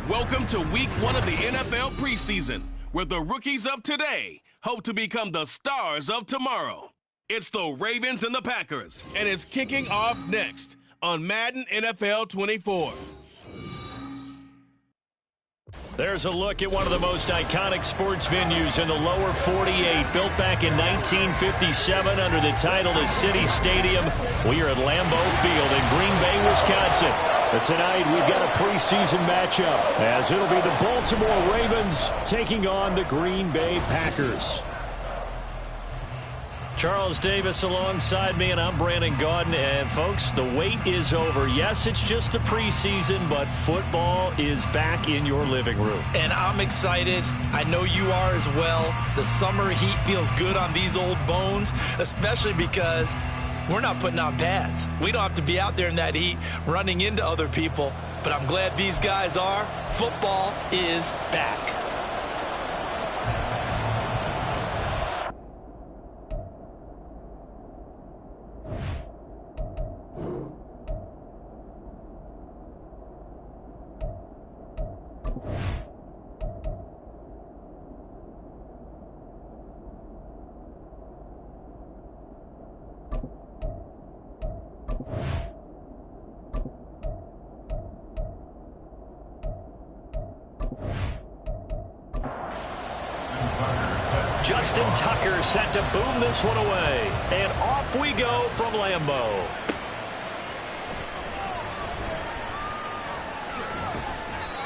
Welcome to week 1 of the NFL preseason, where the rookies of today hope to become the stars of tomorrow. It's the Ravens and the Packers, and it's kicking off next on Madden NFL 24. There's a look at one of the most iconic sports venues in the lower 48, built back in 1957 under the title of City Stadium. We are at Lambeau Field in Green Bay, Wisconsin. But tonight we've got a preseason matchup, as it'll be the Baltimore Ravens taking on the Green Bay Packers. Charles Davis alongside me, and I'm Brandon Gaudin. And, folks, the wait is over. Yes, it's just the preseason, but football is back in your living room. And I'm excited. I know you are as well. The summer heat feels good on these old bones, especially because we're not putting on pads. We don't have to be out there in that heat running into other people. But I'm glad these guys are. Football is back. Justin Tucker set to boom this one away. And off we go from Lambeau.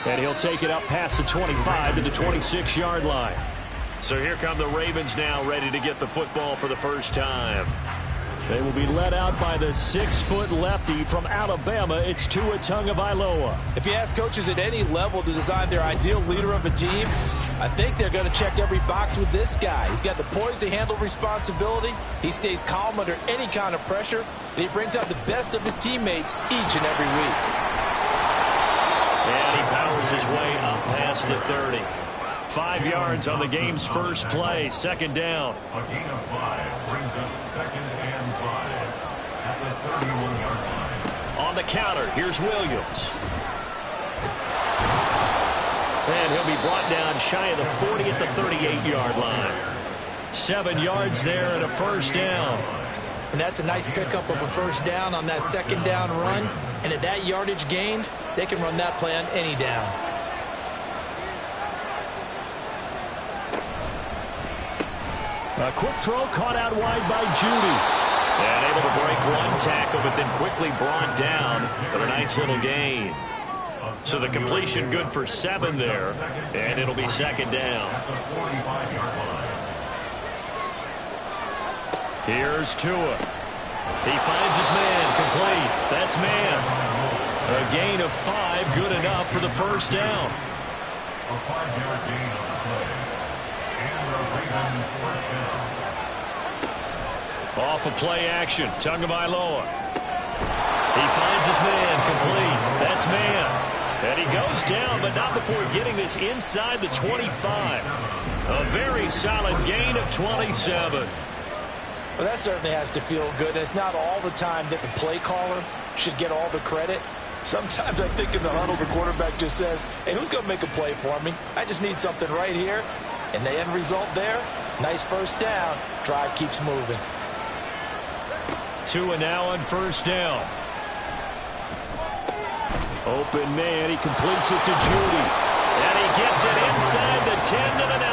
And he'll take it up past the 25 to the 26-yard line. So here come the Ravens now, ready to get the football for the first time. They will be led out by the 6-foot lefty from Alabama. It's Tua Tagovailoa. If you ask coaches at any level to design their ideal leader of a team, I think they're going to check every box with this guy. He's got the poise to handle responsibility. He stays calm under any kind of pressure, and he brings out the best of his teammates each and every week. And he powers his way up past the 30. 5 yards on the game's first play, second down. A gain of 5 brings up 2nd and 5 at the 31-yard line. On the counter, here's Williams. And he'll be brought down shy of the 40 at the 38-yard line. 7 yards there and a first down. And that's a nice pickup of a first down on that second down run. And at that yardage gained, they can run that play on any down. A quick throw caught out wide by Judy. And able to break one tackle, but then quickly brought down. But a nice little gain. So the completion good for 7 there. And it'll be second down. Here's Tua. He finds his man, complete. That's man. A gain of 5, good enough for the first down. A 5-yard gain on the play. And a Ravens first down. Off of play action, Tagovailoa. He finds his man, complete. That's man. And he goes down, but not before getting this inside the 25. A very solid gain of 27. Well, that certainly has to feel good. It's not all the time that the play caller should get all the credit. Sometimes I think in the huddle, the quarterback just says, hey, who's going to make a play for me? I just need something right here. And the end result there, nice first down. Drive keeps moving. Tua now on first down. Open man, he completes it to Judy. And he gets it inside the 10 to the 9.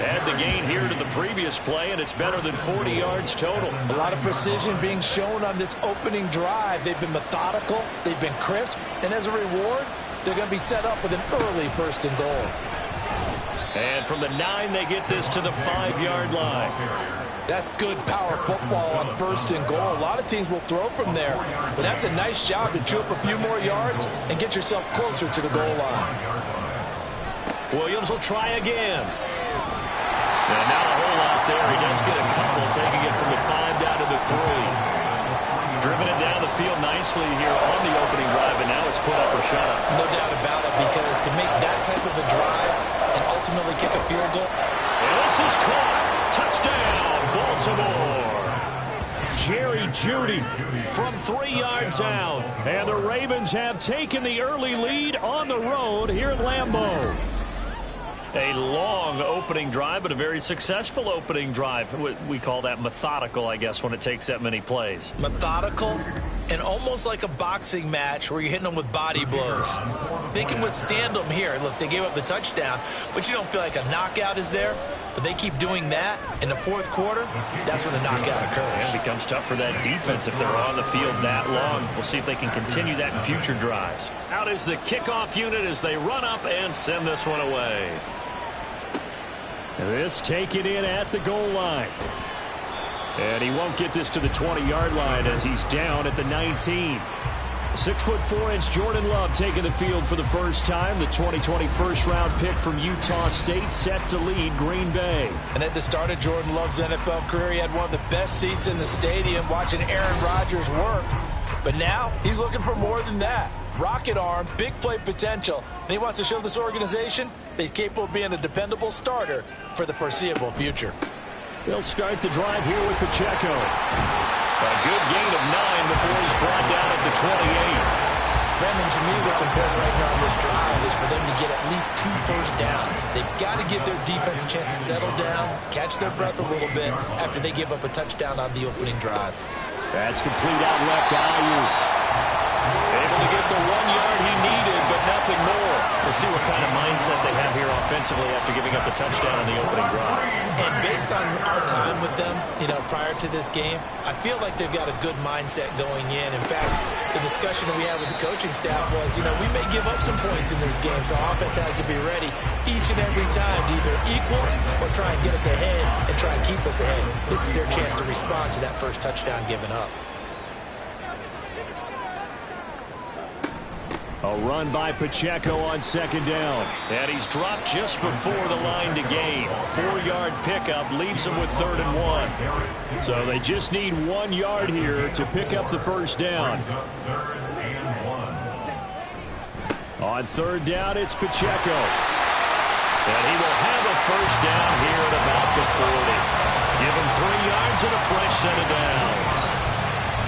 Add the gain here to the previous play, and it's better than 40 yards total. A lot of precision being shown on this opening drive. They've been methodical, they've been crisp, and as a reward, they're going to be set up with an early first and goal. And from the 9, they get this to the 5-yard line. That's good power football on first and goal. A lot of teams will throw from there, but that's a nice job to chew up a few more yards and get yourself closer to the goal line. Williams will try again. And not a whole lot there. He does get a couple, taking it from the 5 down to the 3. Driven it down the field nicely here on the opening drive, and now it's put up or shut up. No doubt about it, because to make that type of a drive and ultimately kick a field goal. And this is caught. Touchdown, Baltimore. Jerry Jeudy from 3 yards out. And the Ravens have taken the early lead on the road here at Lambeau. A long opening drive, but a very successful opening drive. We call that methodical, I guess, when it takes that many plays. Methodical and almost like a boxing match where you're hitting them with body blows. They can withstand them here. Look, they gave up the touchdown, but you don't feel like a knockout is there. But they keep doing that in the fourth quarter, that's when the knockout occurs. And it becomes tough for that defense if they're on the field that long. We'll see if they can continue that in future drives. Out is the kickoff unit as they run up and send this one away. This taken in at the goal line. And he won't get this to the 20-yard line as he's down at the 19. 6'4" Jordan Love taking the field for the first time. The 2020 first-round pick from Utah State set to lead Green Bay. And at the start of Jordan Love's NFL career, he had one of the best seats in the stadium watching Aaron Rodgers work. But now he's looking for more than that. Rocket arm, big play potential, and he wants to show this organization that he's capable of being a dependable starter for the foreseeable future. They'll start the drive here with Pacheco. A good gain of 9 before he's brought down at the 28. Brandon, to me, what's important right here on this drive is for them to get at least 2 first downs. They've got to give their defense a chance to settle down, catch their breath a little bit after they give up a touchdown on the opening drive. That's complete out left to Ayuk. Able to get the 1 yard he needed, but nothing more. We'll see what kind of mindset they have here offensively after giving up the touchdown on the opening drive. And based on our time with them, prior to this game, I feel like they've got a good mindset going in. In fact, the discussion that we had with the coaching staff was, we may give up some points in this game, so offense has to be ready each and every time to either equal or try and get us ahead and try and keep us ahead. This is their chance to respond to that first touchdown given up. A run by Pacheco on second down. And he's dropped just before the line to gain. 4-yard pickup leaves him with 3rd and 1. So they just need 1 yard here to pick up the first down. On 3rd down, it's Pacheco. And he will have a first down here at about the 40. Give him 3 yards and a fresh set of downs.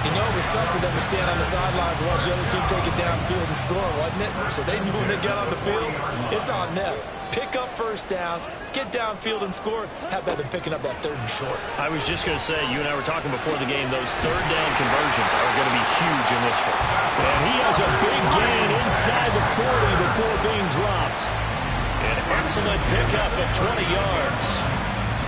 It was tough for them to stand on the sidelines and watch the other team take it downfield and score, wasn't it? So they knew when they got on the field, it's on them. Pick up first downs, get downfield and score. How about them picking up that 3rd and short? I was just going to say, you and I were talking before the game, those 3rd down conversions are going to be huge in this one. And he has a big gain inside the 40 before being dropped. An excellent pickup of 20 yards.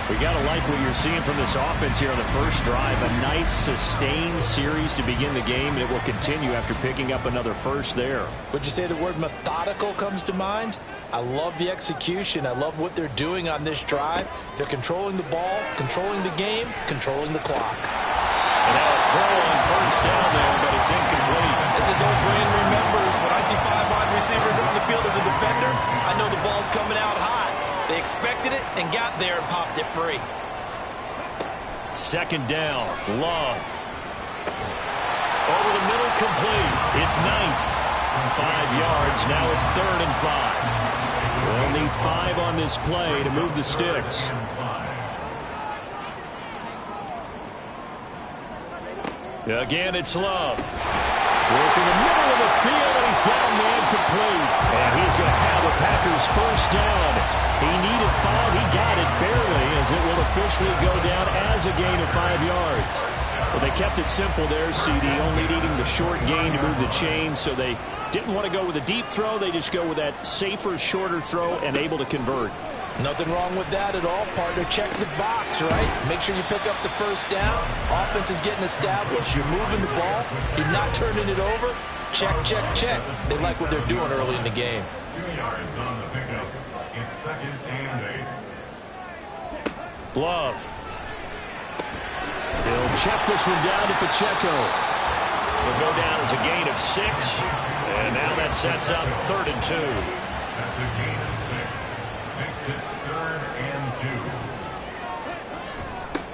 We got to like what you're seeing from this offense here on the first drive. A nice, sustained series to begin the game, and it will continue after picking up another first there. Would you say the word methodical comes to mind? I love the execution. I love what they're doing on this drive. They're controlling the ball, controlling the game, controlling the clock. And now a throw on first down there, but it's incomplete. As his old brain remembers, when I see 5 wide receivers on the field as a defender, I know the ball's coming out high. They expected it and got there and popped it free. Second down, Love. Over the middle, complete. It's 9. 5 yards, now it's 3rd and 5. We'll need 5 on this play to move the sticks. Again, it's Love. Working the middle of the field, and he's got a man complete. And he's going to have the Packers first down. He needed 5. He got it barely, as it will officially go down as a gain of 5 yards. Well, they kept it simple there, CD, only needing the short gain to move the chain, so they didn't want to go with a deep throw. They just go with that safer, shorter throw and able to convert. Nothing wrong with that at all, partner. Check the box, right? Make sure you pick up the first down. Offense is getting established. You're moving the ball. You're not turning it over. Check, check, check. They like what they're doing early in the game. 2 yards on the pickup. It's 2nd and 8. Love. He'll check this one down to Pacheco. Will go down as a gain of 6. And now that sets up 3rd and 2. That's a gain of 6. Makes it 3rd and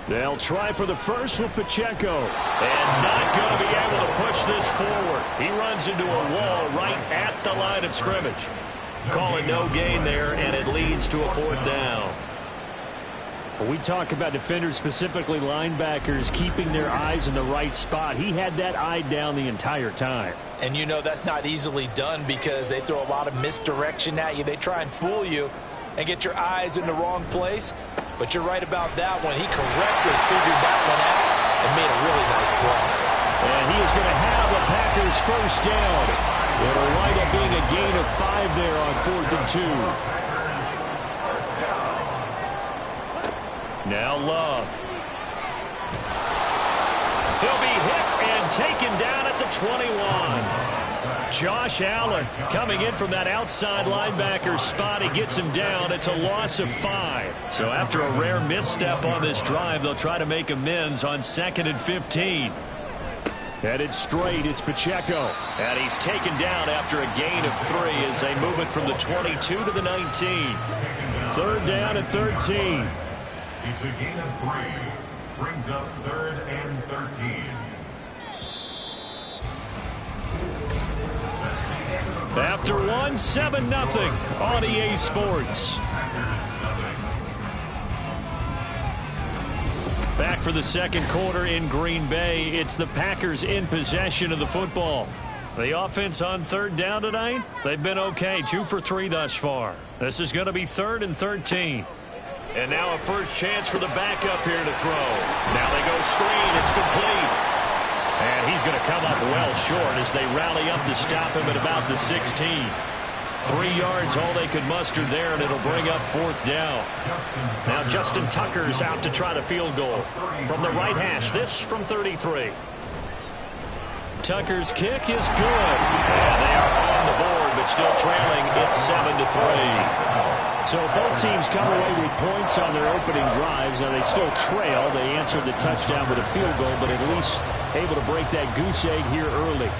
2. They'll try for the first with Pacheco. And not going to be able to push this forward. He runs into a wall right at the line of scrimmage. Call it no gain there, and it leads to a 4th down. We talk about defenders, specifically linebackers, keeping their eyes in the right spot. He had that eye down the entire time. And you know that's not easily done because they throw a lot of misdirection at you. They try and fool you and get your eyes in the wrong place. But you're right about that one. He correctly figured that one out and made a really nice play. And he is going to have a Packers first down. It'll wind up being a gain of 5 there on 4th and 2. Now Love. He'll be hit and taken down at the 21. Josh Allen coming in from that outside linebacker spot. He gets him down. It's a loss of 5. So after a rare misstep on this drive, they'll try to make amends on 2nd and 15. Headed straight, it's Pacheco. And he's taken down after a gain of 3 as they move it from the 22 to the 19. 3rd down and 13. It's a gain of 3. Brings up 3rd and 13. After 1, 7-0 on EA Sports. Back for the second quarter in Green Bay. It's the Packers in possession of the football. The offense on 3rd down tonight, they've been okay. 2 for 3 thus far. This is going to be 3rd and 13. And now a first chance for the backup here to throw. Now they go screen. It's complete. And he's going to come up well short as they rally up to stop him at about the 16. 3 yards, all they could muster there, and it'll bring up 4th down. Now Justin Tucker's out to try the field goal. From the right hash, this from 33. Tucker's kick is good. And they are on the board, but still trailing. It's 7-3. So both teams come away with points on their opening drives. Now they still trail. They answered the touchdown with a field goal, but at least able to break that goose egg here early.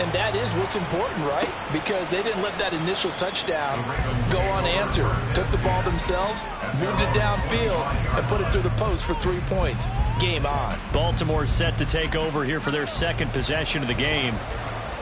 And that is what's important, right? Because they didn't let that initial touchdown go unanswered. Took the ball themselves, moved it downfield, and put it through the post for 3 points. Game on. Baltimore set to take over here for their second possession of the game.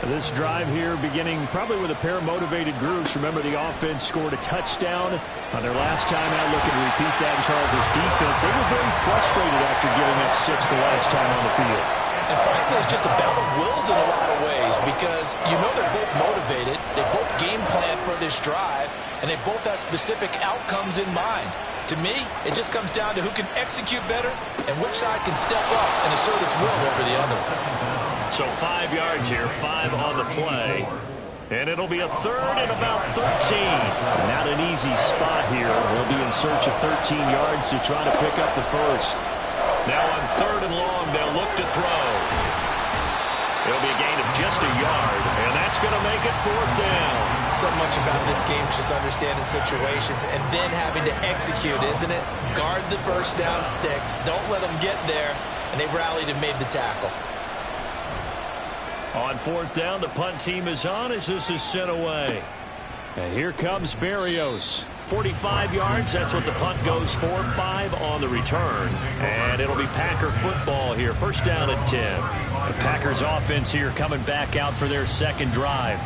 This drive here beginning probably with a pair of motivated groups. Remember, the offense scored a touchdown on their last time out. Looking to repeat that in Charles' defense. They were very frustrated after giving up 6 the last time on the field. And frankly, it's just a battle of wills in a lot of ways because you know they're both motivated. They both game plan for this drive, and they both have specific outcomes in mind. To me, it just comes down to who can execute better and which side can step up and assert its will over the other. So 5 yards here, 5 on the play. And it'll be a 3rd and about 13. Not an easy spot here. We'll be in search of 13 yards to try to pick up the first. Now on 3rd and long, they'll look to throw. It'll be a gain of just a yard, and that's going to make it 4th down. So much about this game is just understanding situations and then having to execute, isn't it? Guard the first down sticks. Don't let them get there, and they rallied and made the tackle. On 4th down, the punt team is on as this is sent away. And here comes Berrios. 45 yards, that's what the punt goes for. 5 on the return. And it'll be Packer football here. First down at 10. The Packers offense here coming back out for their second drive.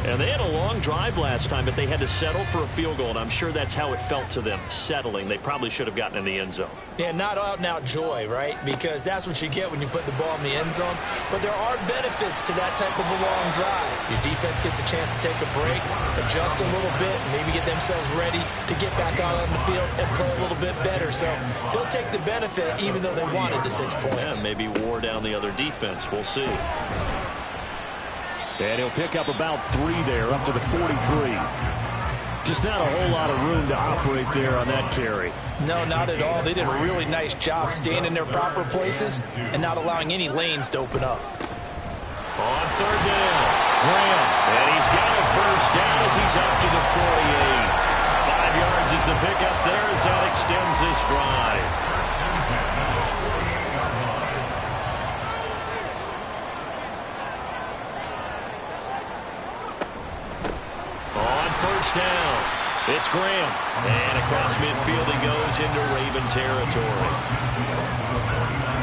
And they had a long drive last time, but they had to settle for a field goal, and I'm sure that's how it felt to them, settling. They probably should have gotten in the end zone. Yeah, not out-and-out joy, right? Because that's what you get when you put the ball in the end zone. But there are benefits to that type of a long drive. Your defense gets a chance to take a break, adjust a little bit, maybe get themselves ready to get back out on the field and play a little bit better. So they'll take the benefit even though they wanted the 6 points. Yeah, maybe wore down the other defense. We'll see. And he'll pick up about 3 there, up to the 43. Just not a whole lot of room to operate there on that carry. No, not at all. They did a really nice job staying in their proper places and not allowing any lanes to open up. On 3rd down, Graham. And he's got a first down as he's up to the 48. 5 yards is the pickup there as that extends this drive. First down. It's Graham. And across midfield he goes into Raven territory.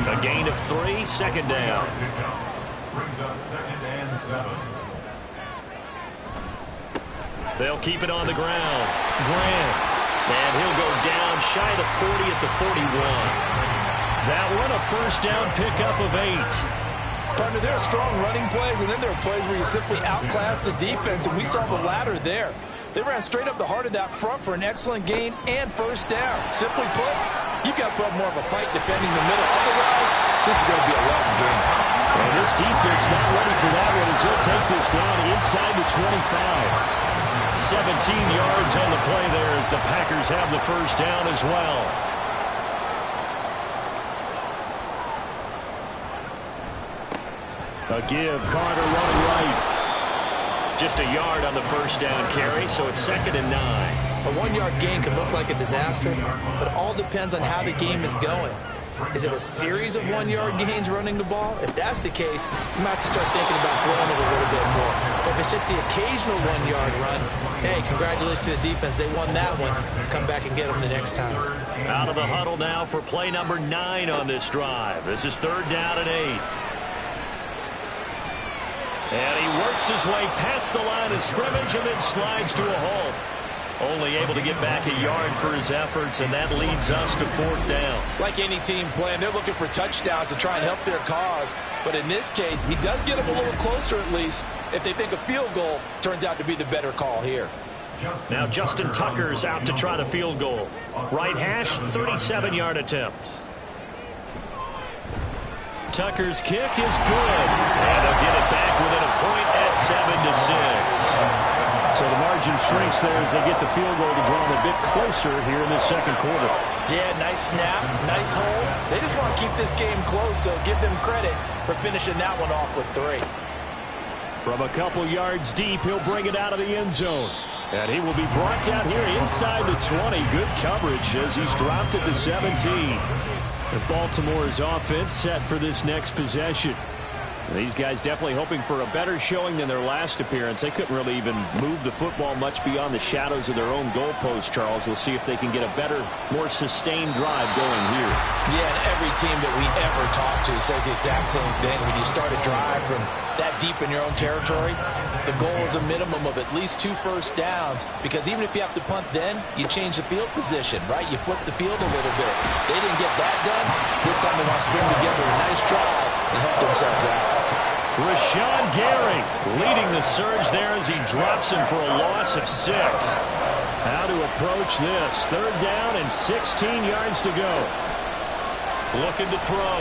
A gain of 3, 2nd down. Brings up 2nd and 7. They'll keep it on the ground. Graham. And he'll go down shy of the 40 at the 41. That one a first down pickup of 8. Partner, there are strong running plays, and then there are plays where you simply outclass the defense, and we saw the latter there. They ran straight up the heart of that front for an excellent gain and first down. Simply put, you've got to put up more of a fight defending the middle. Otherwise, this is going to be a long game. And this defense not ready for that one as he'll take this down inside the 25. 17 yards on the play there as the Packers have the first down as well. A give, Carter running right. Just a yard on the first down carry, so it's 2nd and 9. A 1-yard gain can look like a disaster, but it all depends on how the game is going. Is it a series of 1-yard gains running the ball? If that's the case, you might have to start thinking about throwing it a little bit more. But if it's just the occasional 1-yard run, hey, congratulations to the defense. They won that one. Come back and get them the next time. Out of the huddle now for play number 9 on this drive. This is 3rd down and 8. And he works his way past the line of scrimmage and then slides to a halt. Only able to get back a yard for his efforts, and that leads us to 4th down. Like any team playing, they're looking for touchdowns to try and help their cause. But in this case, he does get them a little closer at least if they think a field goal turns out to be the better call here. Now Justin Tucker's out to try the field goal. Right hash, 37-yard attempt. Tucker's kick is good. And they'll get it back within a point at 7-6. So the margin shrinks there as they get the field goal to draw them a bit closer here in the 2nd quarter. Yeah, nice snap, nice hold. They just want to keep this game close, so give them credit for finishing that one off with 3. From a couple yards deep, he'll bring it out of the end zone. And he will be brought down here inside the 20. Good coverage as he's dropped at the 17. And Baltimore's offense set for this next possession. These guys definitely hoping for a better showing than their last appearance. They couldn't really even move the football much beyond the shadows of their own goalpost, Charles. We'll see if they can get a better, more sustained drive going here. Yeah, and every team that we ever talk to says the exact same thing. When you start a drive from that deep in your own territory, the goal is a minimum of at least 2 first downs, because even if you have to punt then, you change the field position, right? You flip the field a little bit. They didn't get that done. This time they want to string together a nice drive and help themselves out. Rashawn Gary leading the surge there as he drops him for a loss of 6. How to approach this? 3rd down and 16 yards to go. Looking to throw.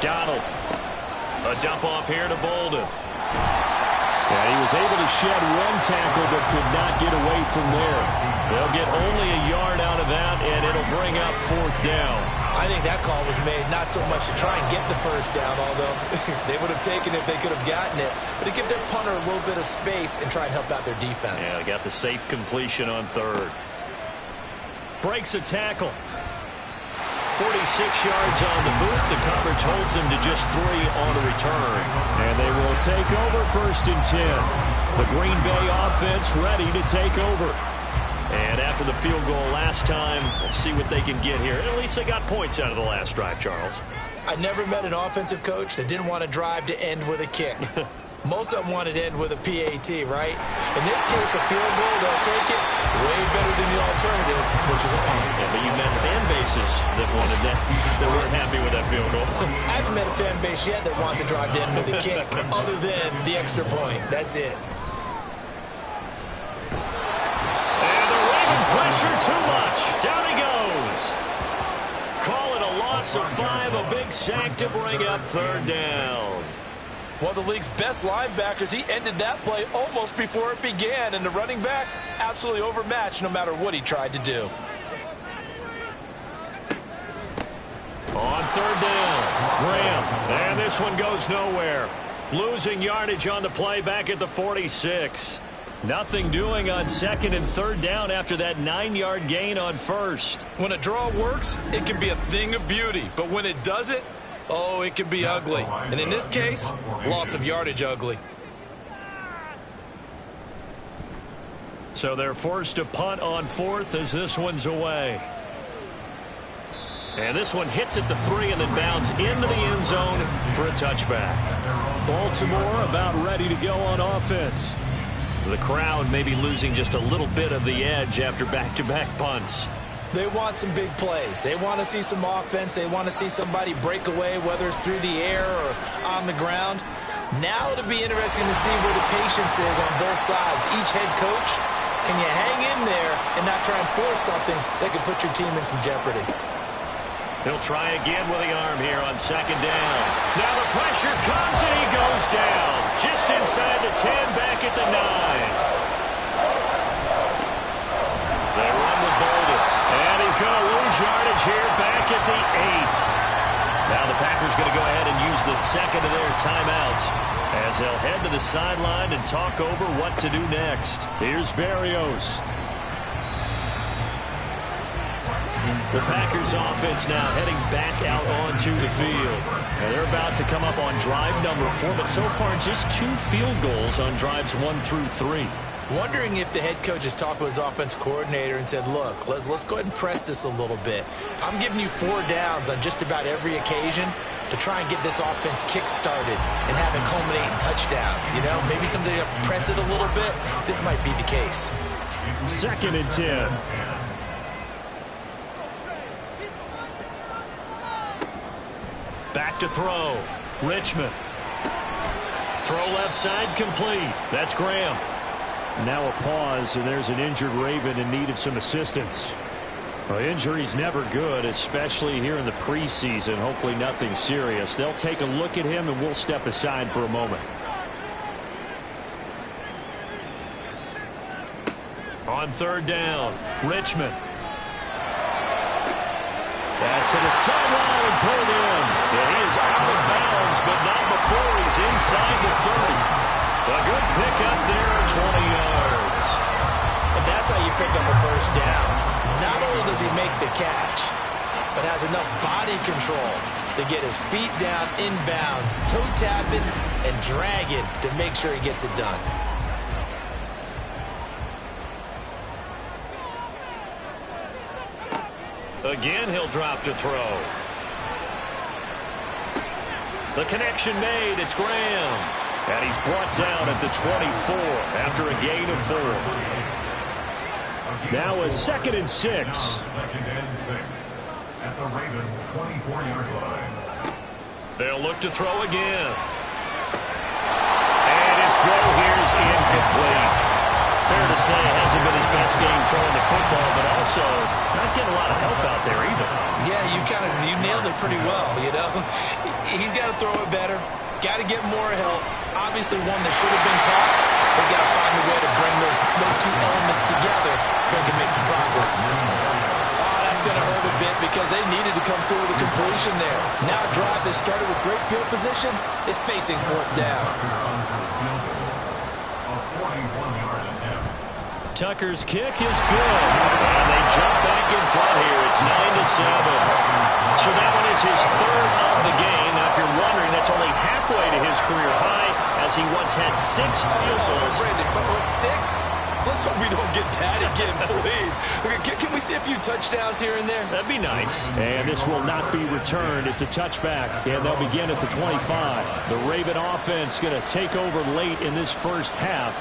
Donald. A dump off here to Bolden. And he was able to shed 1 tackle but could not get away from there. They'll get only a yard out of that, and it'll bring up 4th down. I think that call was made not so much to try and get the first down, although they would have taken it if they could have gotten it, but to give their punter a little bit of space and try and help out their defense. Yeah, they got the safe completion on 3rd. Breaks a tackle. 46 yards on the boot. The coverage holds him to just 3 on the return. And they will take over 1st and 10. The Green Bay offense ready to take over. And after the field goal last time, we'll see what they can get here. At least they got points out of the last drive, Charles. I never met an offensive coach that didn't want a drive to end with a kick. Most of them wanted to end with a PAT, right? In this case, a field goal, they'll take it way better than the alternative, which is a punt. Yeah, but you met fan bases that wanted that, that weren't happy with that field goal. I haven't met a fan base yet that wants a drive to end with a kick, other than the extra point. That's it. Pressure too much. Down he goes. Call it a loss of 5. A big sack to bring up 3rd down. One of the league's best linebackers, he ended that play almost before it began, and the running back absolutely overmatched no matter what he tried to do. On 3rd down, Graham. And this one goes nowhere. Losing yardage on the play back at the 46. Nothing doing on 2nd and 3rd down after that 9-yard gain on 1st. When a draw works, it can be a thing of beauty. But when it doesn't, oh, it can be ugly. And in this case, loss of yardage ugly. So they're forced to punt on 4th as this one's away. And this one hits at the 3 and then bounds into the end zone for a touchback. Baltimore about ready to go on offense. The crowd may be losing just a little bit of the edge after back-to-back punts. They want some big plays. They want to see some offense. They want to see somebody break away, whether it's through the air or on the ground. Now it'll be interesting to see where the patience is on both sides. Each head coach, can you hang in there and not try and force something that could put your team in some jeopardy? He'll try again with the arm here on second down. Now the pressure comes and he goes down. Just inside the 10, back at the 9. They run with Bolden. And he's going to lose yardage here back at the 8. Now the Packers going to go ahead and use the second of their timeouts as they'll head to the sideline and talk over what to do next. Here's Berrios. The Packers offense now heading back out onto the field. And they're about to come up on drive number 4, but so far just 2 field goals on drives 1 through 3. Wondering if the head coach has talked with his offense coordinator and said, look, let's go ahead and press this a little bit. I'm giving you 4 downs on just about every occasion to try and get this offense kick-started and have it culminate in touchdowns. You know, maybe something to press it a little bit. This might be the case. 2nd and 10. Back to throw. Richmond. Throw left side complete. That's Graham. Now a pause, and there's an injured Raven in need of some assistance. Well, injury's never good, especially here in the preseason. Hopefully nothing serious. They'll take a look at him, and we'll step aside for a moment. On 3rd down, Richmond. Pass to the sideline and pulled in. Yeah, he is out of bounds, but not before he's inside the 30. A good pickup there at 20 yards. And that's how you pick up a first down. Not only does he make the catch, but has enough body control to get his feet down inbounds, toe tapping and dragging to make sure he gets it done. Again, he'll drop to throw. The connection made. It's Graham. And he's brought down at the 24 after a gain of 4. Now a 2nd and 6. 2nd and 6 at the Ravens' 24-yard line. They'll look to throw again. And his throw here is incomplete. Fair to say it hasn't been his best game throwing the football, but also not getting a lot of help out there either. Yeah, you nailed it pretty well, you know. He's got to throw it better. Got to get more help. Obviously one that should have been caught. They've got to find a way to bring those 2 elements together so they can make some progress in this one. Oh, that's going to hurt a bit because they needed to come through with a completion there. Now a drive that started with great field position is facing 4th down. Tucker's kick is good. And they jump back in front here. It's 9-7. So that one is his 3rd of the game. Now, if you're wondering, that's only halfway to his career high, as he once had 6 field goals. Brandon, but was 6? Let's hope we don't get that again, please. Can we see a few touchdowns here and there? That'd be nice. And this will not be returned. It's a touchback, and they'll begin at the 25. The Raven offense going to take over late in this first half.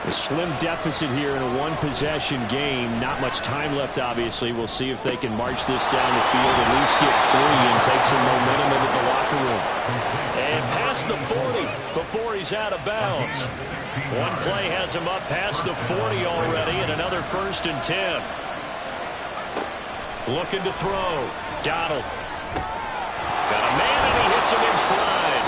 A slim deficit here in a 1-possession game. Not much time left, obviously. We'll see if they can march this down the field, at least get free and take some momentum into the locker room. And past the 40 before he's out of bounds. One play has him up past the 40 already, and another 1st and 10. Looking to throw. Donald. Got a man, and he hits him in stride.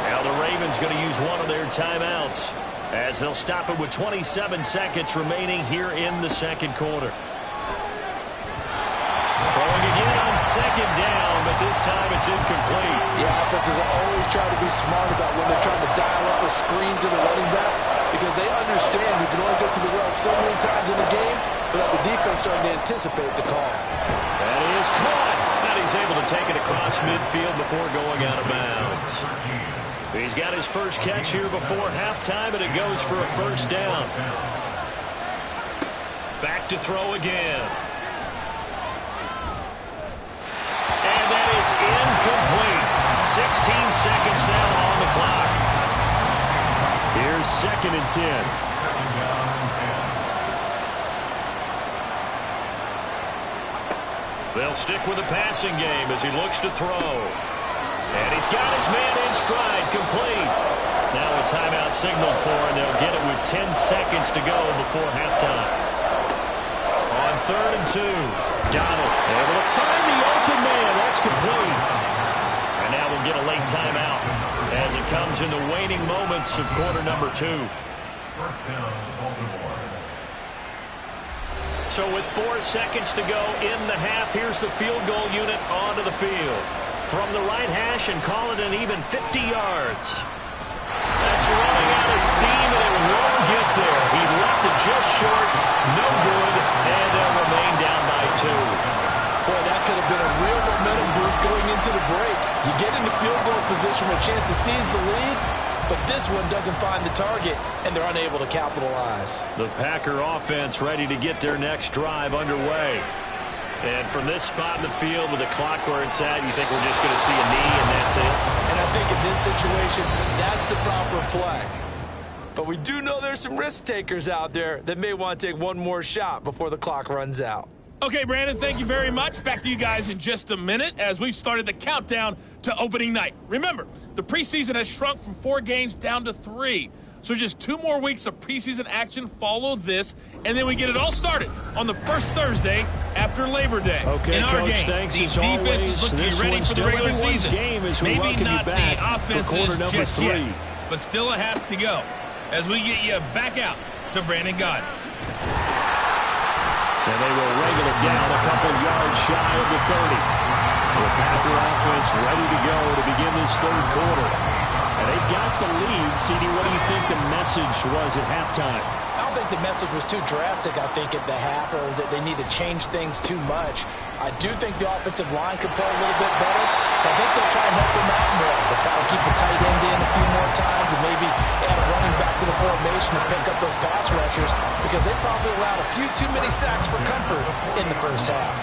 Now the Ravens going to use one of their timeouts, as they'll stop it with 27 seconds remaining here in the 2nd quarter. Throwing again on 2nd down, but this time it's incomplete. Yeah, offenses always try to be smart about when they're trying to dial up a screen to the running back, because they understand you can only go to the well so many times in the game without the defense starting to anticipate the call. That is caught. And he's able to take it across midfield before going out of bounds. He's got his first catch here before halftime, and it goes for a 1st down. Back to throw again. And that is incomplete. 16 seconds now on the clock. Here's 2nd and 10. They'll stick with the passing game as he looks to throw. And he's got his man in stride, complete. Now a timeout signal for, and they'll get it with 10 seconds to go before halftime. On 3rd and 2, Donald able to find the open man. That's complete. And now we'll get a late timeout as it comes in the waning moments of quarter number 2. First down, Baltimore. So with 4 seconds to go in the half, here's the field goal unit onto the field. From the right hash and call it an even 50 yards. That's running out of steam, and it won't get there. He left it just short, no good, and they'll remain down by 2. Boy, that could have been a real momentum boost going into the break. You get into field goal position with a chance to seize the lead, but this one doesn't find the target, and they're unable to capitalize. The Packer offense ready to get their next drive underway. And from this spot in the field with the clock where it's at, you think we're just going to see a knee and that's it? And I think in this situation, that's the proper play. But we do know there's some risk takers out there that may want to take one more shot before the clock runs out. Okay, Brandon, thank you very much. Back to you guys in just a minute as we've started the countdown to opening night. Remember, the preseason has shrunk from 4 games down to 3. So just 2 more weeks of preseason action follow this, and then we get it all started on the first Thursday after Labor Day. Okay, in our Coach, game, thanks the as defense always. is looking This ready one's for the still regular everyone's season. game as we Maybe welcome not you back the offenses for quarter number just 3. yet, but still a half to go as we get you back out to Brandon Gaudin. And they will wrangle it down a couple yards shy of the 30. The Packer offense ready to go to begin this 3rd quarter. And they got the lead. CD, what do you think the message was at halftime? I don't think the message was too drastic, I think, at the half, or that they need to change things too much. I do think the offensive line could play a little bit better. I think they'll try and help them out more. They'll probably keep the tight end in a few more times and maybe add a running back to the formation to pick up those pass rushers because they probably allowed a few too many sacks for comfort in the first half.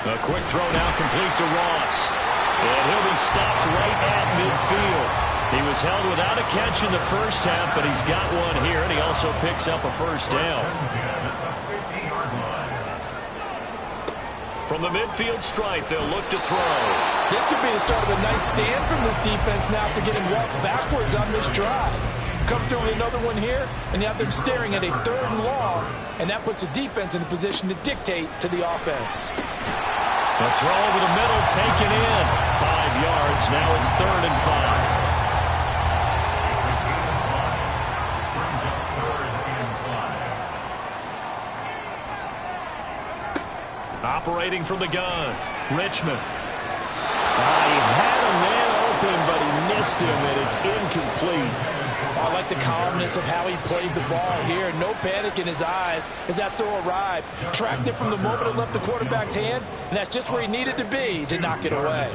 A quick throw now complete to Ross. And he'll be stopped right at midfield. He was held without a catch in the first half, but he's got one here, and he also picks up a first down. From the midfield stripe, they'll look to throw. This could be the start of a nice stand from this defense now for getting walked backwards on this drive. Come through with another one here, and you have them staring at a 3rd and long, and that puts the defense in a position to dictate to the offense. A throw over the middle, taken in. 5 yards, now it's 3rd and 5. Operating from the gun, Richmond. He had a man open, but he missed him, and it's incomplete. I like the calmness of how he played the ball here. No panic in his eyes as that throw arrived. Tracked it from the moment it left the quarterback's hand, and that's just where he needed to be to knock it away.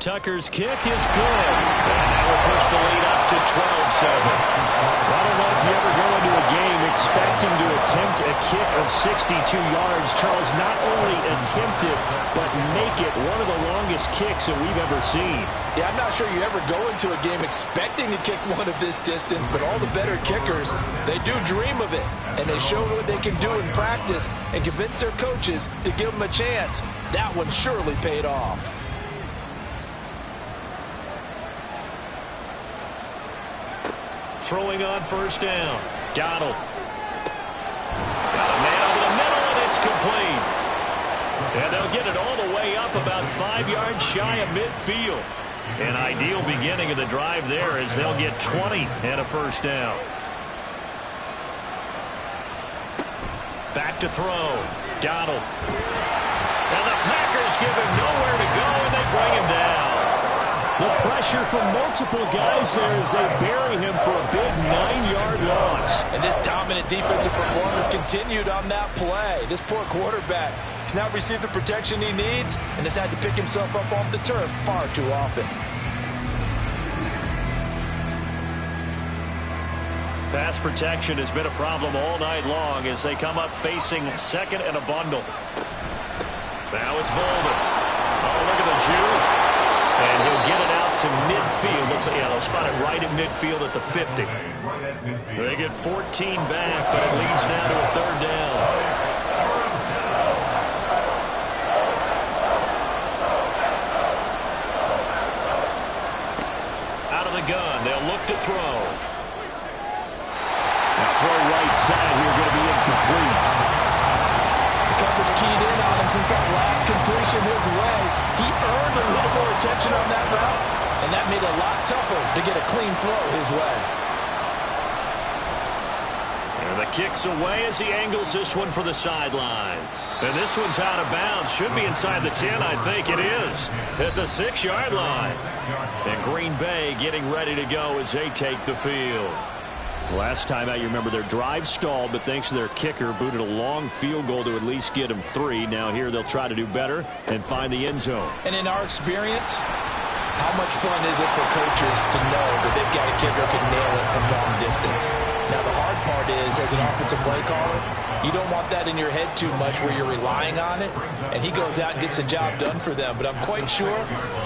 Tucker's kick is good. And that will push the lead up to 12-7. I don't know if you ever go into a game expecting to attempt a kick of 62 yards. Charles, not only attempt it, but make it one of the longest kicks that we've ever seen. Yeah, I'm not sure you ever go into a game expecting to kick one of this distance, but all the better kickers, they do dream of it. And they show what they can do in practice and convince their coaches to give them a chance. That one surely paid off. Throwing on first down. Donald. Got a man over the middle, and it's complete. And they'll get it all the way up about 5 yards shy of midfield. An ideal beginning of the drive there as they'll get 20 and a first down. Back to throw. Donald. And the Packers give him nowhere to go, and they bring him down. The pressure from multiple guys there as they bury him for a big 9-yard loss. And this dominant defensive performance continued on that play. This poor quarterback has now received the protection he needs and has had to pick himself up off the turf far too often. Pass protection has been a problem all night long as they come up facing 2nd and a bundle. Now it's Bolden. Oh, look at the juke. And he'll get it out to midfield. midfield. They'll spot it right at midfield at the 50. They get 14 back, but it leads now to a third down. Out of the gun, they'll look to throw. Now throw right side here, going to be incomplete. The coverage keyed in on him since that last completion his way. He earned a little more attention on that route, and that made it a lot tougher to get a clean throw his way. And the kick's away as he angles this one for the sideline. And this one's out of bounds. Should be inside the 10, I think it is. At the 6-yard line. And Green Bay getting ready to go as they take the field. Last time out, you remember their drive stalled, but thanks to their kicker, booted a long field goal to at least get them 3. Now here they'll try to do better and find the end zone. And in our experience, how much fun is it for coaches to know that they've got a kicker who can nail it from long distance? Now the hard part is, as an offensive play caller, you don't want that in your head too much where you're relying on it, and he goes out and gets the job done for them. But I'm quite sure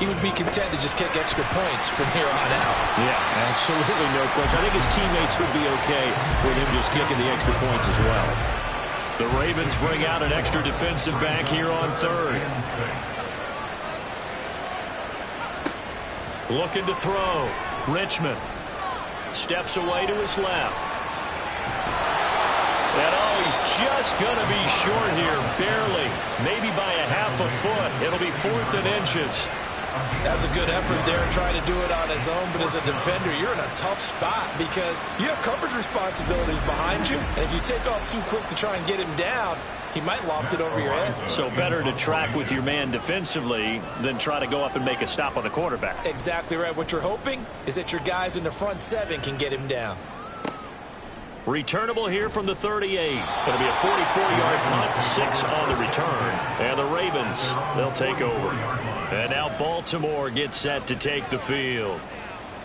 he would be content to just kick extra points from here on out. Yeah, absolutely no question. I think his teammates would be okay with him just kicking the extra points as well. The Ravens bring out an extra defensive back here on third. Looking to throw. Richmond steps away to his left. And he's just going to be short here, barely, maybe by a half a foot. It'll be 4th and inches. That was a good effort there trying to do it on his own, but as a defender, you're in a tough spot because you have coverage responsibilities behind you, and if you take off too quick to try and get him down, he might loft it over your head. So better to track with your man defensively than try to go up and make a stop on the quarterback. Exactly right. What you're hoping is that your guys in the front 7 can get him down. Returnable here from the 38. It'll be a 44-yard punt, 6 on the return. And the Ravens, they'll take over. And now Baltimore gets set to take the field.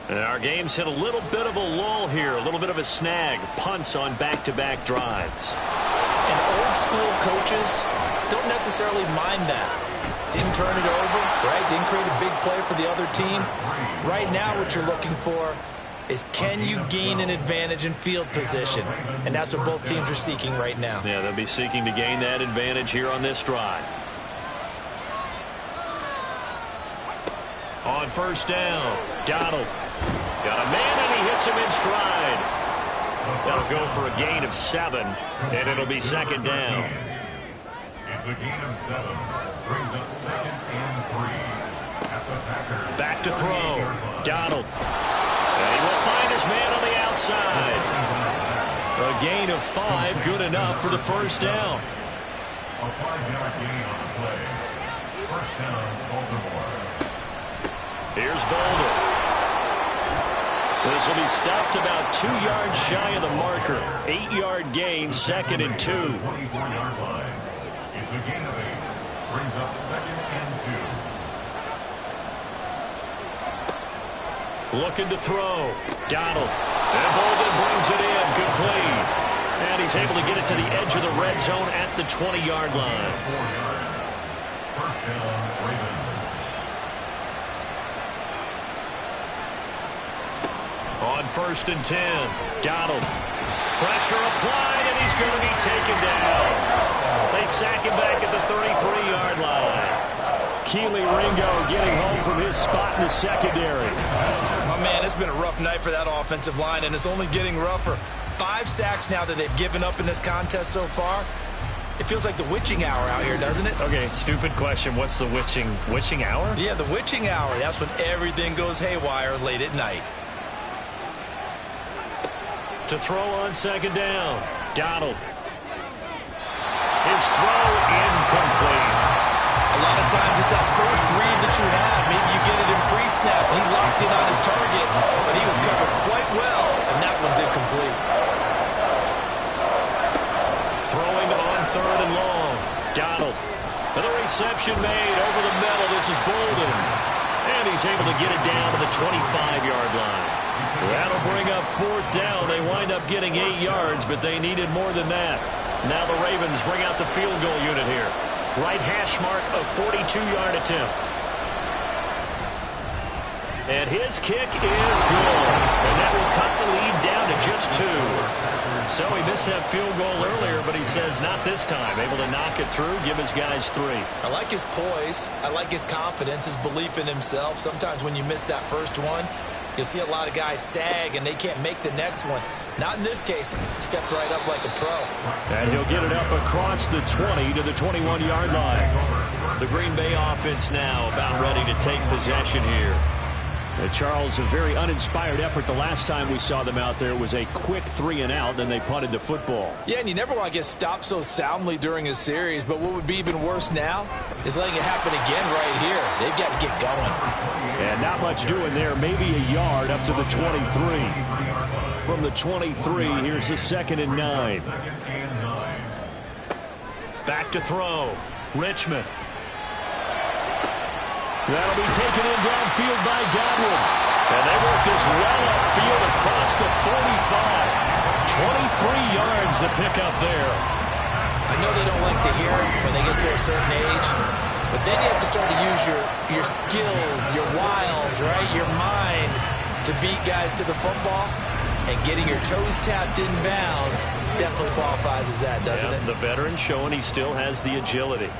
And our game's hit a little bit of a lull here, a little bit of a snag. Punts on back-to-back drives. And old-school coaches don't necessarily mind that. Didn't turn it over, right? Didn't create a big play for the other team. Right now what you're looking for is, can you gain an advantage in field position? And that's what both teams are seeking right now. Yeah, they'll be seeking to gain that advantage here on this drive. On first down, Donald. Got a man and he hits him in stride. That'll go for a gain of 7, and it'll be 2nd down. It's a gain of 7. Brings up 2nd and 3. At the Packers. Back to throw. Donald. And he will find his man on the outside. A gain of 5, good enough for the first down. A 5-yard gain on the play. First down, Baltimore. Here's Boulder. This will be stopped about 2 yards shy of the marker. 8-yard gain, 2nd and 2. 24-yard line. It's a gain of 8. Brings up 2nd and 2. Looking to throw. Donald. And Bolden brings it in. Complete. And he's able to get it to the edge of the red zone at the 20-yard line. 4 yards. First down, Ravens. On 1st and 10. Donald. Pressure applied, and he's going to be taken down. They sack him back at the 33-yard line. Keely Ringo getting home from his spot in the secondary. Oh, man, it's been a rough night for that offensive line, and it's only getting rougher. 5 sacks now that they've given up in this contest so far. It feels like the witching hour out here, doesn't it? Okay, stupid question. What's the witching hour? Yeah, the witching hour. That's when everything goes haywire late at night. To throw on 2nd down. Donald. His throw incomplete. A lot of times it's that first read that you have. Maybe you get it in pre-snap. He locked in on his target, but he was covered quite well, and that one's incomplete. Throwing on 3rd and long. Donald. And the reception made over the middle. This is Bolden. And he's able to get it down to the 25-yard line. That'll bring up 4th down. They wind up getting 8 yards, but they needed more than that. Now the Ravens bring out the field goal unit here. Right hash mark, a 42-yard attempt. And his kick is good. And that will cut the lead down to just 2. So he missed that field goal earlier, but he says not this time. Able to knock it through, give his guys 3. I like his poise. I like his confidence, his belief in himself. Sometimes when you miss that first one, you'll see a lot of guys sag and they can't make the next one. Not in this case. Stepped right up like a pro. And he'll get it up across the 20 to the 21-yard line. The Green Bay offense now about ready to take possession here. Charles, a very uninspired effort the last time we saw them out there. It was a quick 3-and-out, then they punted the football. Yeah, and you never want to get stopped so soundly during a series, but what would be even worse now is letting it happen again right here. They've got to get going. And not much doing there, maybe a yard up to the 23. From the 23, here's the 2nd and 9. Back to throw. Richmond. That'll be taken in downfield by Godwin. And they work this well upfield across the 45. 23 yards to pick up there. I know they don't like to hear it when they get to a certain age, but then you have to start to use your skills, your wiles, right, your mind to beat guys to the football. And getting your toes tapped in bounds definitely qualifies as that, doesn't it? The veteran showing he still has the agility.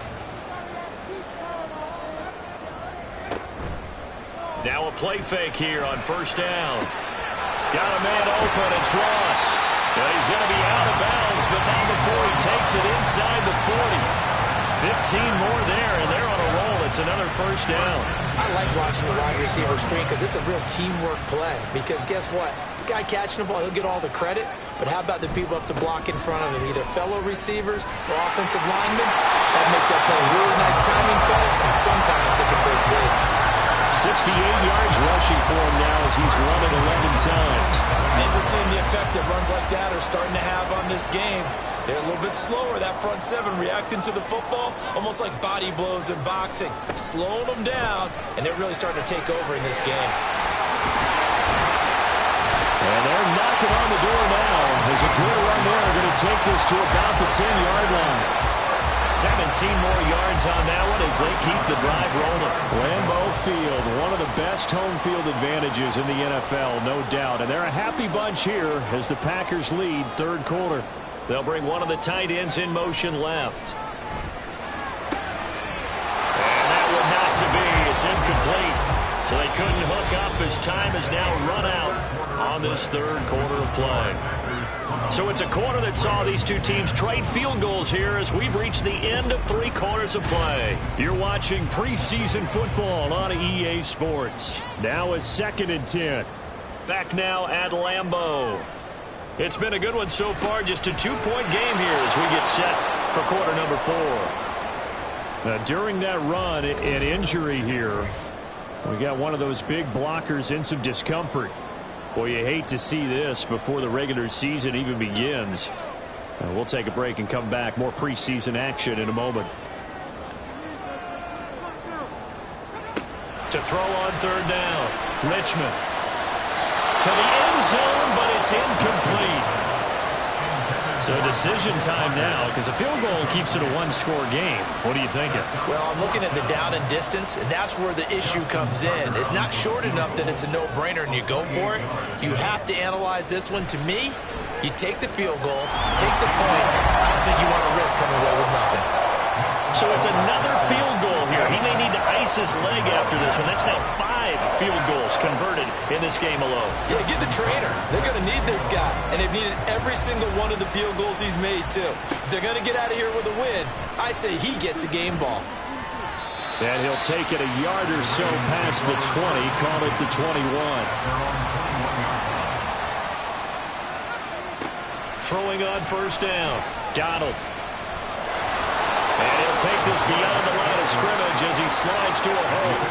Now a play fake here on 1st down. Got a man open. It's Ross. Well, he's going to be out of bounds, but not before he takes it inside the 40. 15 more there, and they're on a roll. It's another 1st down. I like watching the wide receiver screen because it's a real teamwork play. Because guess what? The guy catching the ball, he'll get all the credit. But how about the people who have to block in front of him, either fellow receivers or offensive linemen? That makes that play a really nice timing play, and sometimes it can break big. 68 yards rushing for him now as he's run it 11 times. And we're seeing the effect that runs like that are starting to have on this game. They're a little bit slower, that front 7, reacting to the football, almost like body blows in boxing, slowing them down, and they're really starting to take over in this game. And they're knocking on the door now. There's a good run there. They're going to take this to about the 10-yard line. 17 more yards on that one as they keep the drive rolling. Lambeau Field, one of the best home field advantages in the NFL, no doubt. And they're a happy bunch here as the Packers lead 3rd quarter. They'll bring one of the tight ends in motion left. And that one not to be. It's incomplete. So they couldn't hook up as time is now run out on this 3rd quarter of play. So it's a quarter that saw these two teams trade field goals here as we've reached the end of 3 quarters of play. You're watching preseason football on EA Sports. Now a 2nd and 10. Back now at Lambeau. It's been a good one so far. Just a 2-point game here as we get set for quarter number 4. Now, during that run, an injury here. We got one of those big blockers in some discomfort. Boy, you hate to see this before the regular season even begins. We'll take a break and come back. More preseason action in a moment. To throw on 3rd down. Richmond. To the end zone, but it's incomplete. So decision time now because a field goal keeps it a 1-score game. What are you thinking? Well, I'm looking at the down and distance, and that's where the issue comes in. It's not short enough that it's a no-brainer and you go for it. You have to analyze this one. To me, you take the field goal, take the points. I don't think you want to risk coming away with nothing. So it's another field goal here. He may need to ice his leg after this one. That's now 5 field goals converted in this game alone. Yeah, get the trainer. They're going to need this guy. And they've needed every single one of the field goals he's made, too. If they're going to get out of here with a win, I say he gets a game ball. And he'll take it a yard or so past the 20, call it the 21. Throwing on 1st down. Donald. And he'll take this beyond the line of scrimmage as he slides to a hole.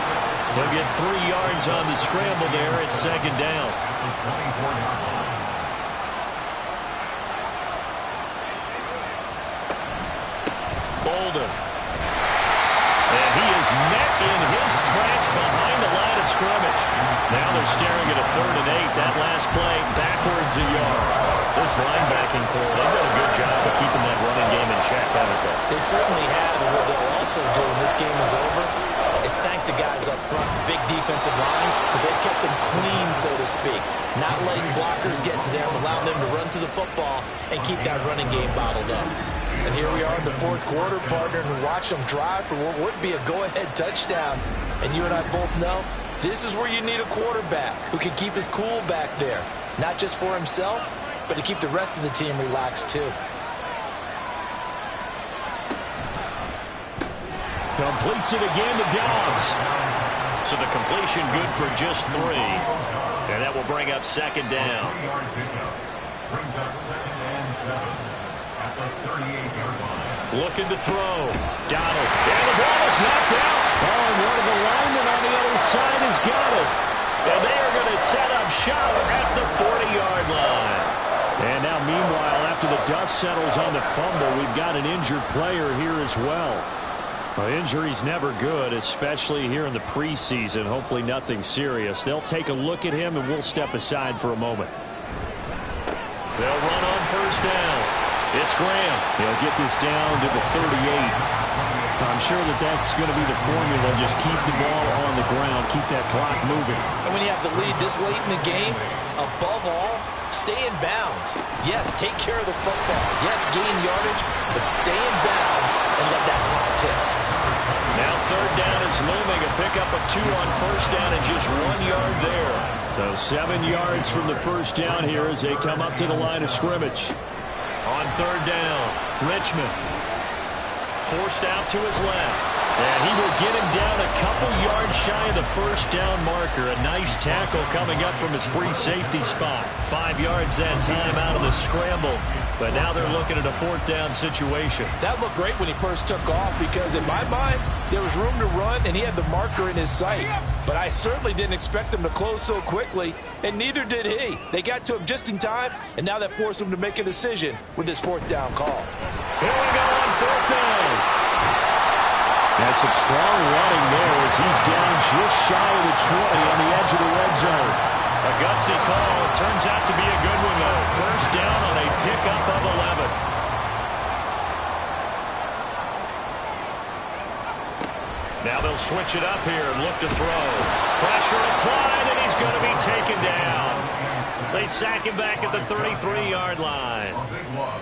He'll get 3 yards on the scramble there at 2nd down. Bolden. And he is met in his tracks behind the line of scrimmage. Now they're staring at a 3rd and 8. That last play backwards a yard. This linebacking core, they've done a good job of keeping that running game in check, haven't they? They certainly have, and what they'll also do when this game is over is thank the guys up front, the big defensive line, because they've so to speak. Not letting blockers get to them, allowing them to run to the football and keep that running game bottled up. And here we are in the fourth quarter, partner, and watch them drive for what would be a go-ahead touchdown. And you and I both know this is where you need a quarterback who can keep his cool back there. Not just for himself, but to keep the rest of the team relaxed too. Completes it again to Dobbs. So the completion good for just 3. And that will bring up second down. Brings up second and 7 at the 38-yard line. Looking to throw. Donald. And the ball is knocked out. Oh, and one of the linemen on the other side has got it. And they are going to set up shop at the 40-yard line. And now, meanwhile, after the dust settles on the fumble, we've got an injured player here as well. Well, injury's never good, especially here in the preseason. Hopefully nothing serious. They'll take a look at him, and we'll step aside for a moment. They'll run on first down. It's Graham. He'll get this down to the 38. I'm sure that that's going to be the formula. Just keep the ball on the ground. Keep that clock moving. And when you have the lead this late in the game, above all, stay in bounds. Yes, take care of the football. Yes, gain yardage, but stay in bounds and let that clock tick. Now third down is looming. A pickup of 2 on first down and just 1 yard there. So 7 yards from the first down here as they come up to the line of scrimmage. On third down, Richmond forced out to his left. And he will get him down a couple yards shy of the first down marker. A nice tackle coming up from his free safety spot. 5 yards that time out of the scramble. But now they're looking at a fourth down situation. That looked great when he first took off because in my mind, there was room to run and he had the marker in his sight. But I certainly didn't expect him to close so quickly, and neither did he. They got to him just in time, and now that forced him to make a decision with this fourth down call. Here we go on fourth down. That's some strong running there as he's down just shy of the 20 on the edge of the red zone. A gutsy call. Turns out to be a good one, though. First down on a pickup of 11. Now they'll switch it up here and look to throw. Pressure applied, and he's going to be taken down. They sack him back at the 33-yard line.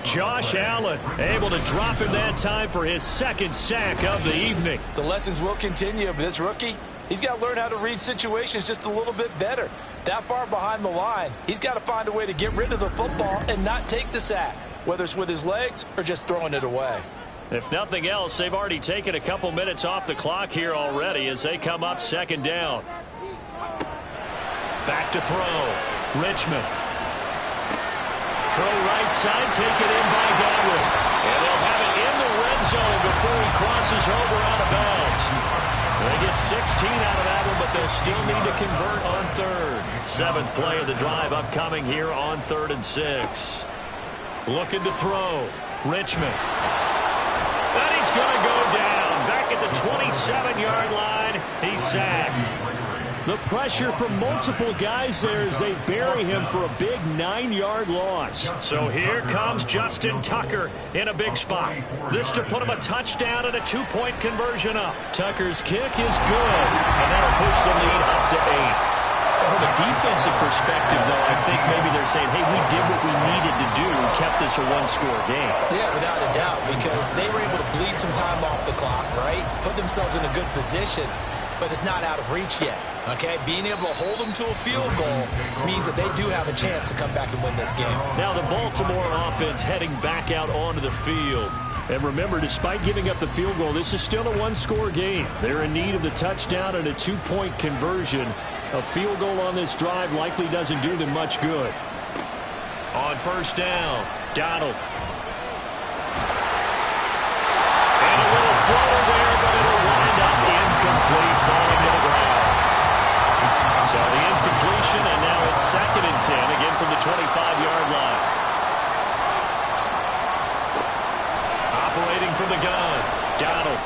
Josh Allen able to drop him that time for his second sack of the evening. The lessons will continue, but this rookie, he's got to learn how to read situations just a little bit better. That far behind the line, he's got to find a way to get rid of the football and not take the sack, whether it's with his legs or just throwing it away. If nothing else, they've already taken a couple minutes off the clock here already as they come up second down. Back to throw. Richmond. Throw right side, taken in by Godwin. And they'll have it in the red zone before he crosses over out of bounds. They get 16 out of that one, but they'll still need to convert on third. 7th play of the drive upcoming here on 3rd and 6. Looking to throw. Richmond. And he's going to go down. Back at the 27-yard line. He's sacked. The pressure from multiple guys there as they bury him for a big 9-yard loss. So here comes Justin Tucker in a big spot. This to put him a touchdown and a 2-point conversion up. Tucker's kick is good, and that'll push the lead up to 8. From a defensive perspective, though, I think maybe they're saying, hey, we did what we needed to do and kept this a one-score game. Yeah, without a doubt, because they were able to bleed some time off the clock, right? Put themselves in a good position, but it's not out of reach yet. Okay, being able to hold them to a field goal means that they do have a chance to come back and win this game. Now the Baltimore offense heading back out onto the field. And remember, despite giving up the field goal, this is still a one-score game. They're in need of the touchdown and a 2-point conversion. A field goal on this drive likely doesn't do them much good. On first down, Donald. And a little floater there, but it'll wind up incomplete, falling to the ground. So the incompletion, and now it's 2nd and 10, again from the 25-yard line. Operating from the gun, Donald.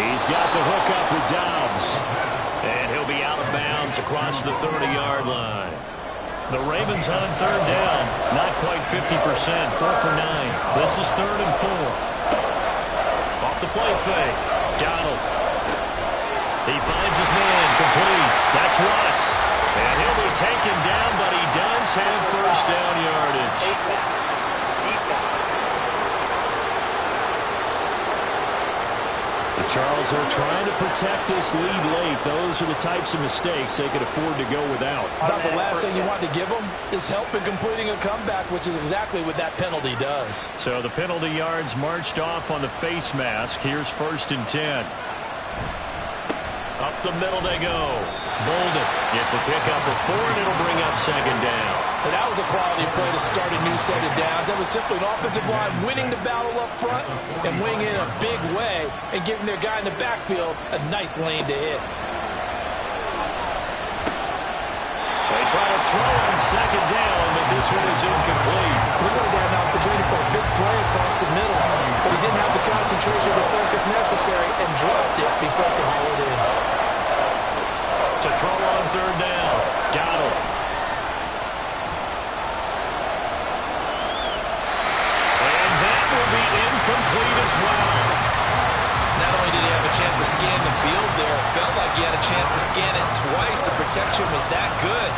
He's got the hook up with Dobbs. And he'll be out of bounds across the 30-yard line. The Ravens on third down, not quite 50%, 4 for 9. This is 3rd and 4. Off the play fake, Donald. He finds his man, complete. That's Watts. And he'll have first down yardage. The Charles are trying to protect this lead late. Those are the types of mistakes they could afford to go without. About the last thing you want to give them is help in completing a comeback, which is exactly what that penalty does. So the penalty yards marched off on the face mask. Here's 1st and 10. Up the middle they go. Bolden gets a pickup of 4, and it'll bring up 2nd down. And that was a quality play to start a new set of downs. That was simply an offensive line winning the battle up front and winning it in a big way and giving their guy in the backfield a nice lane to hit. They try to throw on 2nd down, but this one is incomplete. He would have had an opportunity for a big play across the middle, but he didn't have the concentration or the focus necessary and dropped it before he could haul it in. To throw on 3rd down, Donald. And that will be incomplete as well. Not only did he have a chance to scan the field there, it felt like he had a chance to scan it twice. The protection was that good.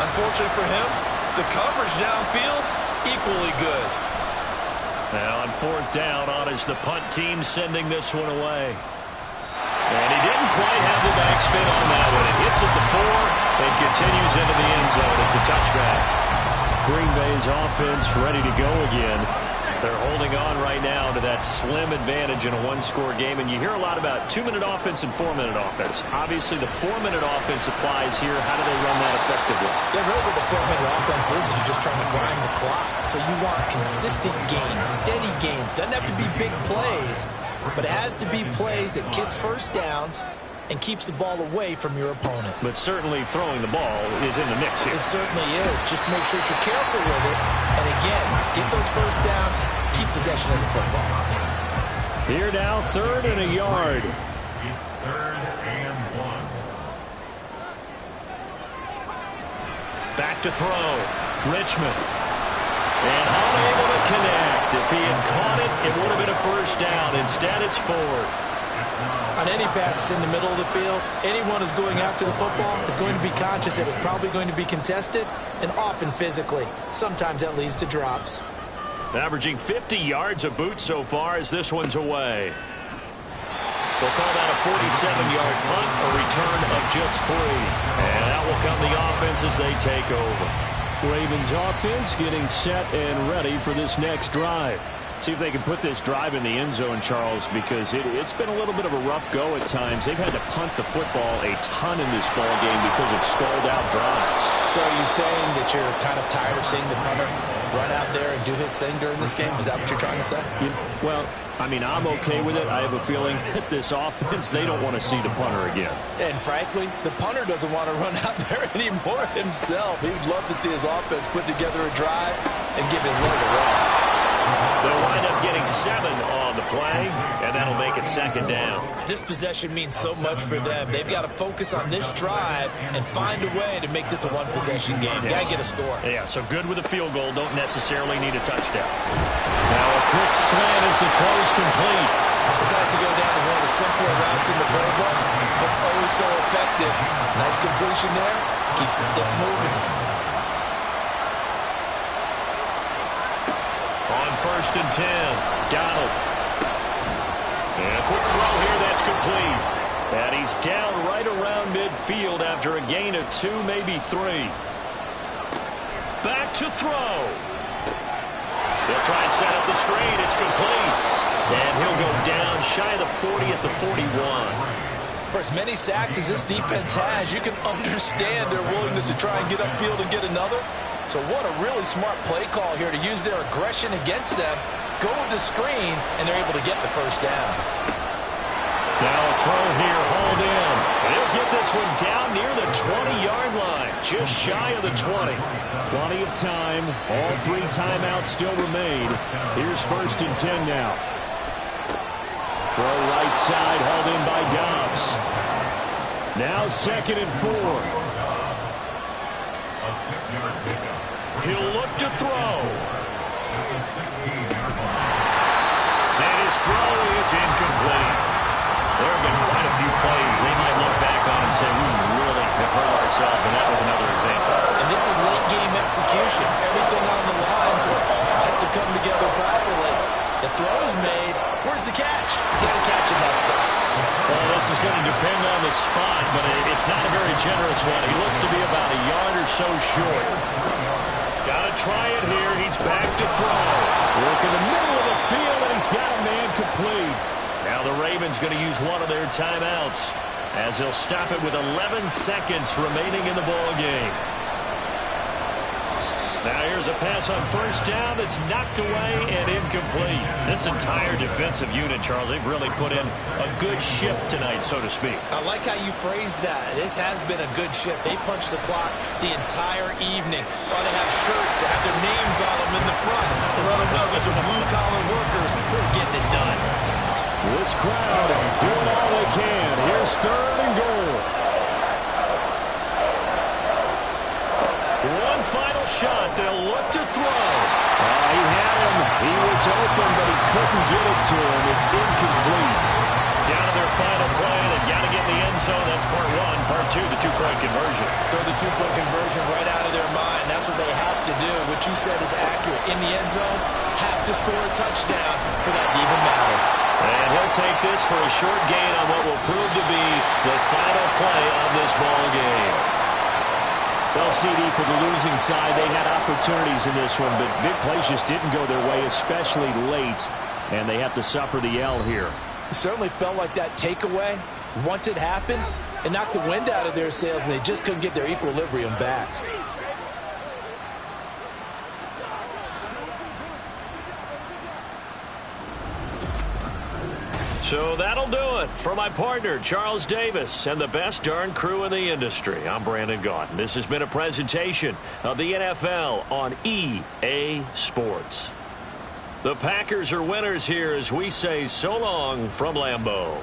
Unfortunately for him, the coverage downfield, equally good. Now on 4th down, on is the punt team sending this one away. And he didn't quite have the backspin on that one. It hits at the 4 and continues into the end zone. It's a touchback. Green Bay's offense ready to go again. They're holding on right now to that slim advantage in a one-score game. And you hear a lot about 2-minute offense and 4-minute offense. Obviously, the 4-minute offense applies here. How do they run that effectively? Yeah, really what the 4-minute offense is you're just trying to grind the clock. So you want consistent gains, steady gains. Doesn't have to be big plays, but it has to be plays that gets first downs and keeps the ball away from your opponent. But certainly throwing the ball is in the mix here. It certainly is. Just make sure that you're careful with it. And again, get those first downs, keep possession of the football. Here now, 3rd and a yard. It's 3rd and 1. Back to throw. Richmond. And unable to connect. If he had caught it, it would have been a first down. Instead, it's 4th. On any passes in the middle of the field, anyone who's going after the football is going to be conscious that it's probably going to be contested and often physically. Sometimes that leads to drops. Averaging 50 yards a boot so far as this one's away. We'll call that a 47-yard punt, a return of just 3. And out will come the offense as they take over. Ravens offense getting set and ready for this next drive. See if they can put this drive in the end zone, Charles, because it's been a little bit of a rough go at times. They've had to punt the football a ton in this ball game because of stalled-out drives. So are you saying that you're kind of tired of seeing the punter run out there and do his thing during this game? Is that what you're trying to say? Well, I mean, I'm okay with it. I have a feeling that this offense, they don't want to see the punter again. And frankly, the punter doesn't want to run out there anymore himself. He would love to see his offense put together a drive and give his leg a rest. They'll wind up getting 7 on the play, and that'll make it 2nd down. This possession means so much for them. They've got to focus on this drive and find a way to make this a one-possession game. Yes. Got to get a score. Yeah, so good with a field goal. Don't necessarily need a touchdown. Now a quick slant as the throw's complete. This has to go down as one of the simpler routes in the playbook, but oh so effective. Nice completion there. Keeps the sticks moving. On 1st and 10, Donald. And a quick throw here, that's complete. And he's down right around midfield after a gain of 2, maybe 3. Back to throw. They'll try and set up the screen. It's complete. And he'll go down shy of the 40 at the 41. For as many sacks as this defense has, you can understand their willingness to try and get upfield and get another. So what a really smart play call here to use their aggression against them, go with the screen, and they're able to get the first down. Now a throw here, hauled in. They'll get this one down near the 20-yard line, just shy of the 20. Plenty of time. All 3 timeouts still remain. Here's 1st and 10 now. Throw right side, hauled in by Dobbs. Now 2nd and 4. A 6-yard pickup. He'll look to throw. At the 16-yard line. And his throw is incomplete. There have been quite a few plays they might look back on and say, we really have hurt ourselves, and that was another example. And this is late game execution. Everything on the line, so it all has to come together properly. The throw is made. Where's the catch? Got to catch in that spot. Well, this is going to depend on the spot, but it's not a very generous one. He looks to be about a yard or so short. Got to try it here. He's back to throw. Work in the middle of the field, and he's got a man complete. Now the Ravens going to use one of their timeouts as they'll stop it with 11 seconds remaining in the ball game. Now here's a pass on first down that's knocked away and incomplete. This entire defensive unit, Charles, they've really put in a good shift tonight, so to speak. I like how you phrased that. This has been a good shift. They punched the clock the entire evening. Oh, they have shirts that have their names on them in the front to let them know these are blue-collar workers who are getting it done. This crowd doing all they can. Here's third and goal. One final shot. They'll look to throw. He had him. He was open, but he couldn't get it to him. It's incomplete. Down to their final play. They've got to get in the end zone. That's part one. Part two, the two-point conversion. Throw the two-point conversion right out of their mind. That's what they have to do. What you said is accurate. In the end zone, have to score a touchdown for that to even matter. And he'll take this for a short gain on what will prove to be the final play of this ball game. Well, CD, for the losing side, they had opportunities in this one, but big plays just didn't go their way, especially late, and they have to suffer the L here. It certainly felt like that takeaway, once it happened, it knocked the wind out of their sails, and they just couldn't get their equilibrium back. So that'll do it for my partner, Charles Davis, and the best darn crew in the industry. I'm Brandon Gaudin. This has been a presentation of the NFL on EA Sports. The Packers are winners here as we say so long from Lambeau.